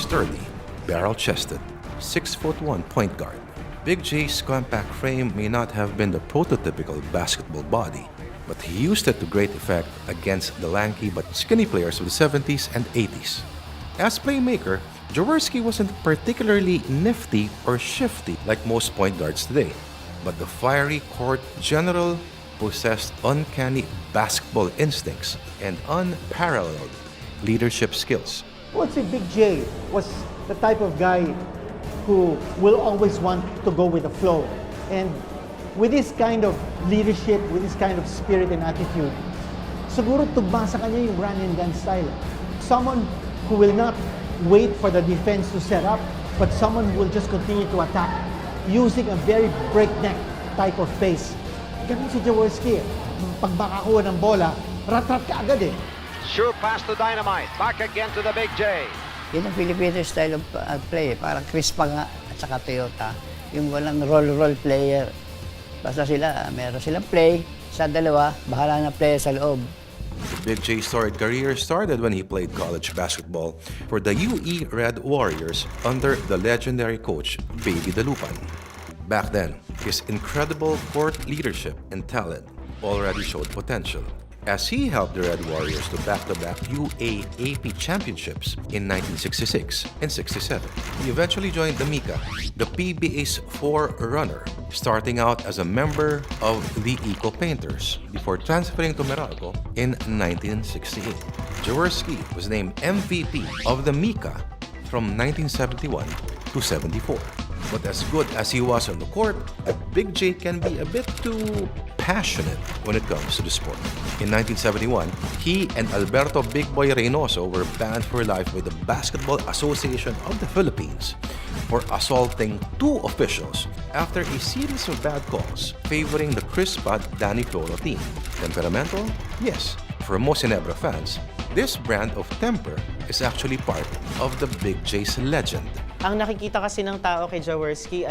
sturdy, barrel-chested, 6'1" point guard. Big J's compact frame may not have been the prototypical basketball body, but he used it to great effect against the lanky but skinny players of the 70s and 80s. As playmaker, Jaworski wasn't particularly nifty or shifty like most point guards today, but the fiery court general possessed uncanny basketball instincts and unparalleled leadership skills. I would say Big J was the type of guy who will always want to go with the flow. And with this kind of leadership, with this kind of spirit and attitude, siguro tugma sa kanya yung run and gun style. Someone who will not wait for the defense to set up, but someone who will just continue to attack using a very breakneck type of pace. Ganun si Jaworski. Pag makakuha ng bola, rat-rat ka agad eh. Sure pass to Dynamite. Back again to the Big J. Yun ang Filipino style of play. Parang Crispa nga at saka Toyota. Yung walang roll player. Basta sila, meron silang play. Sa dalawa, bahala na player sa loob. Big J's storied career started when he played college basketball for the UE Red Warriors under the legendary coach Baby Dalupan. Back then, his incredible court leadership and talent already showed potential, as he helped the Red Warriors to back-to-back UAAP championships in 1966 and 67. He eventually joined the Mika, the PBA's forerunner, starting out as a member of the Eco Painters before transferring to Meralco in 1968. Jaworski was named MVP of the Mika from 1971 to 74. But as good as he was on the court, a Big J can be a bit too passionate when it comes to the sport. In 1971, he and Alberto Big Boy Reynoso were banned for life by the Basketball Association of the Philippines for assaulting two officials after a series of bad calls favoring the Crispa Danny Floro team. Temperamental? Yes. For most Ginebra fans, this brand of temper is actually part of the Big J's legend. Ang nakikita kasi ng tao kay Jaworski,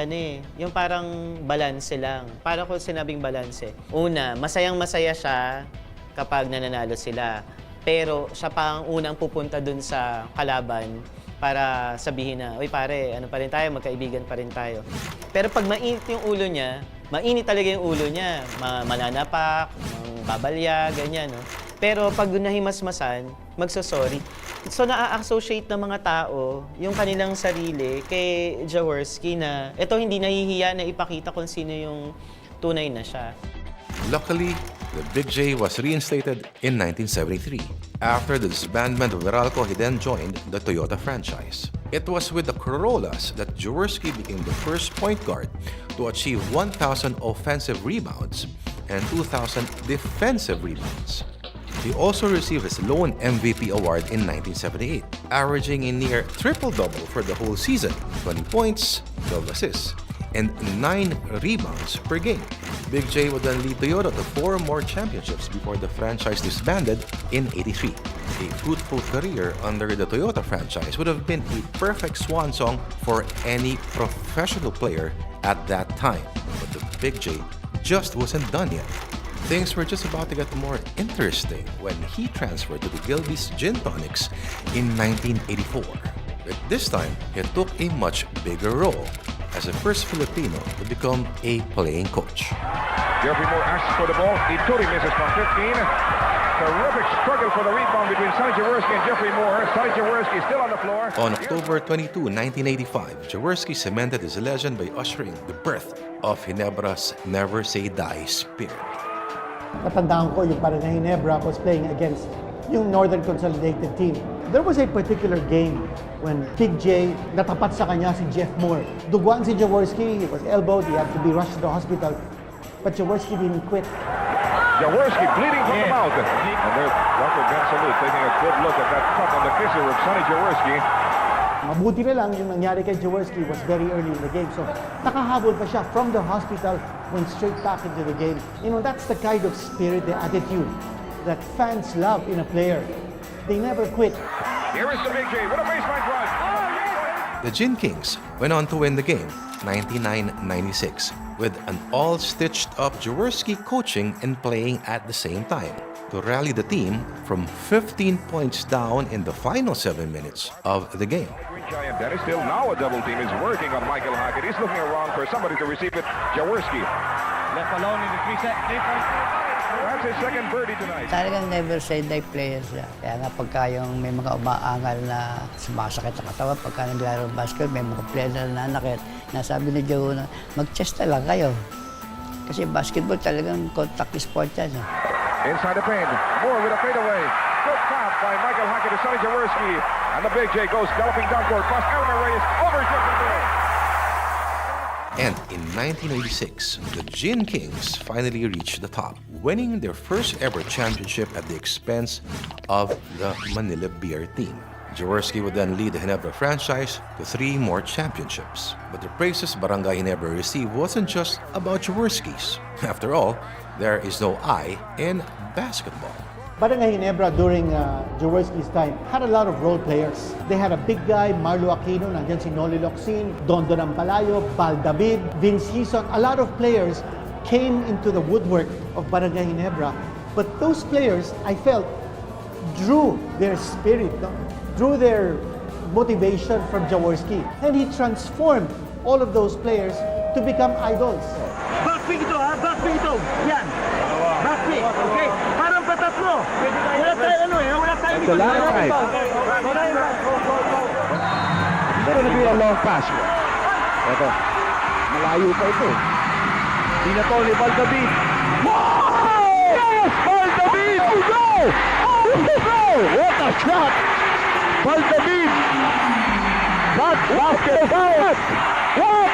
yung parang balanse lang. Para ko sinabing balanse. Una, masayang-masaya siya kapag nananalo sila. Pero siya pa ang unang pupunta dun sa kalaban para sabihin na, uy pare, ano pa rin tayo, magkaibigan pa rin tayo. Pero pag mainit yung ulo niya, mainit talaga yung ulo niya. Mananapak, babalya, ganyan. No? Pero pag nahimasmasan, magsasorry. So na-associate ng mga tao yung kanilang sarili kay Jaworski na ito hindi nahihiya na ipakita kung sino yung tunay na siya. Luckily, the Big J was reinstated in 1973. After the disbandment of Meralco, he then joined the Toyota franchise. It was with the Corollas that Jaworski became the first point guard to achieve 1,000 offensive rebounds and 2,000 defensive rebounds. He also received his lone MVP award in 1978, averaging a near triple-double for the whole season, 20 points, 12 assists, and 9 rebounds per game. Big J would then lead Toyota to 4 more championships before the franchise disbanded in '83. A fruitful career under the Toyota franchise would have been a perfect swan song for any professional player at that time, but the Big J just wasn't done yet. Things were just about to get more interesting when he transferred to the Gilby's Gin Tonics in 1984. But this time, he took a much bigger role as the first Filipino to become a playing coach. Jeffrey Moore asks for the ball. Ituri misses from 15. Terrific struggle for the rebound between Sonny Jaworski and Jeffrey Moore. Sonny Jaworski still on the floor. On October 22, 1985, Jaworski cemented his legend by ushering the birth of Ginebra's Never Say Die spirit. Natandaan ko yung parang na Ginebra was playing against yung Northern Consolidated team. There was a particular game when Big J natapat sa kanya si Jeff Moore. Duguan si Jaworski, he was elbowed, he had to be rushed to the hospital. But Jaworski didn't quit. Jaworski bleeding from the mouth. And there's Dr. Ben Salute taking a good look at that cut on the kisser of Sonny Jaworski. Mabuti na lang yung nangyari kay Jaworski was very early in the game. So nakahabol pa siya from the hospital, went straight back into the game. You know, that's the kind of spirit, the attitude that fans love in a player. They never quit. Here is the Big J with a baseline drive. The Gin Kings went on to win the game, 99-96, with an all-stitched-up Jaworski coaching and playing at the same time. to rally the team from 15 points down in the final 7 minutes of the game. Green Giant Dennis still now a double team is working on Michael Hackett. He's looking around for somebody to receive it. Jaworski. Left alone in the 3-set difference. That's his second birdie tonight. Talagang never say die player siya. Kaya nga pagka yung may mga umaangal na sumasakit sa katawan, pagka naglaro ng basketball, may mga player na nananakit. Nasabi ni Joe na mag-chest na lang kayo. Kasi basketball talagang contact sport yan. Inside the paint. Moore with a fadeaway. Good pass by Michael Hackett to Sonny Jaworski. And the Big J goes galloping down court. Cross Elmer Reyes over Jeffrey Moore. And in 1986, the Gin Kings finally reached the top, winning their first ever championship at the expense of the Manila Beer team. Jaworski would then lead the Ginebra franchise to 3 more championships. But the praises Barangay Ginebra received wasn't just about Jaworski's. After all, there is no I in basketball. Barangay Ginebra during Jaworski's time had a lot of role players. They had a big guy, Marlo Aquino, nandiyan si Noli Locsin, Dondo Nampalayo, Bal David, Vince Hison. A lot of players came into the woodwork of Barangay Ginebra. But those players, I felt, drew their spirit, no? Drew their motivation from Jaworski. And he transformed all of those players to become idols. Backpick ito ha, backpick ito. Yan. Backpick, okay? Parang patatlo. Wala tayo wala tayo. That's the last night. Gonna be a long pass. Ito. Malayo pa ito. Di na to ni Bal David. Wow! Yes! Bal David! Oh no! Oh no! What a shot! Bal David! That basket! What?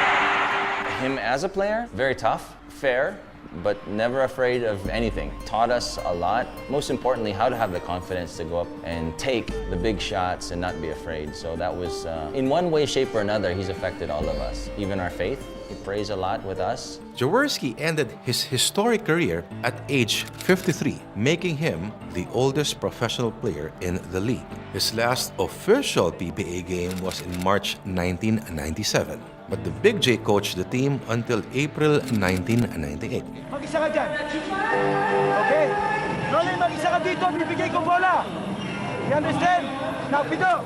Him as a player, very tough, fair, but never afraid of anything. Taught us a lot. Most importantly, how to have the confidence to go up and take the big shots and not be afraid. So that was, in one way, shape, or another, he's affected all of us, even our faith. He prays a lot with us. Jaworski ended his historic career at age 53, making him the oldest professional player in the league. His last official PBA game was in March 1997. But the Big J coached the team until April 1998. Mag-isa ka dyan. Okay? Rolly, mag-isa ka dito. Bibigay ko bola. You understand? Now, Pido,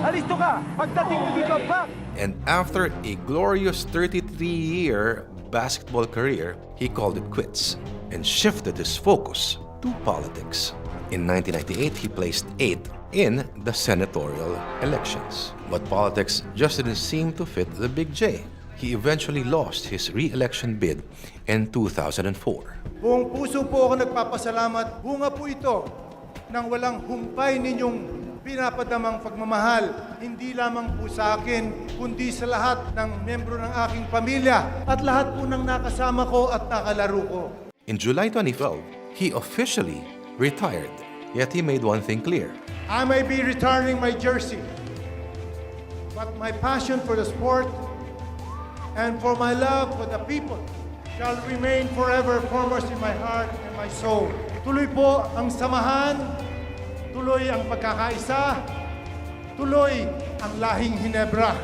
alisto ka. Pagdating mo dito, back. And after a glorious 33-year basketball career, he called it quits and shifted his focus to politics. In 1998, he placed 8th in the senatorial elections. But politics just didn't seem to fit the Big J. He eventually lost his re-election bid in 2004. Buong puso po ako nagpapasalamat. Bunga po ito ng walang humpay ninyong pinapadamang pagmamahal, hindi lamang po sa akin, kundi sa lahat ng membro ng aking pamilya at lahat po ng nakasama ko at nakalaro ko. In July 2012, he officially retired. Yet he made one thing clear. I may be returning my jersey, but my passion for the sport and for my love for the people shall remain forever foremost in my heart and my soul. Tuloy po ang samahan, tuloy ang pagkakaisa, tuloy ang lahing Ginebra.